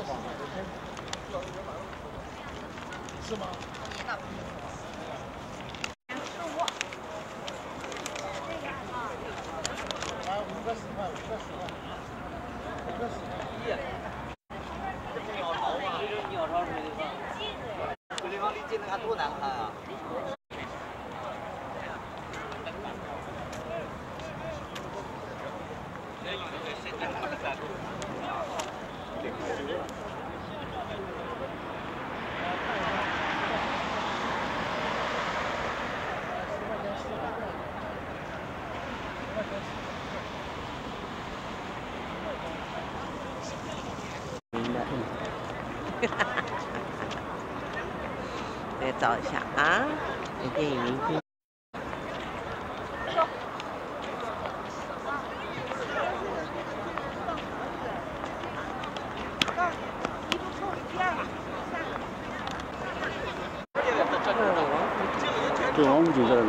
是吗？来5个10块，5个10块，5个10块。这不鸟巢吗？这就是鸟巢水立方。水立方离近了看多难看啊！ 来找一下啊，有电影明星。对，王府井在那里。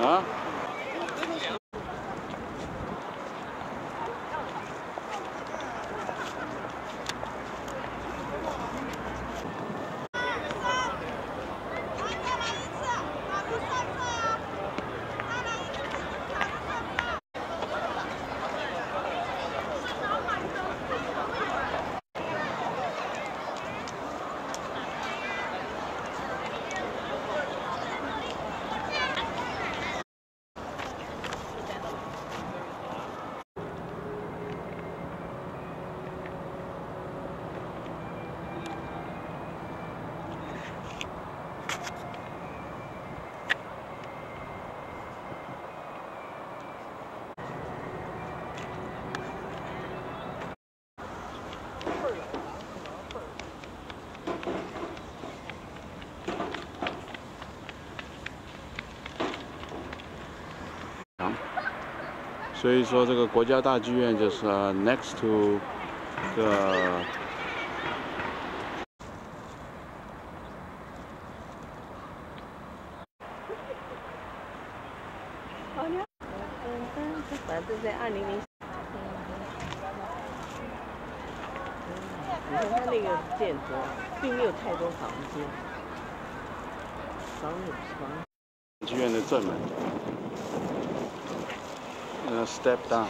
啊？所以说，这个国家大剧院就是 next to 这个。反正在2004。你看它那个建筑并没有太多房间，房有房。剧院的正门，step down。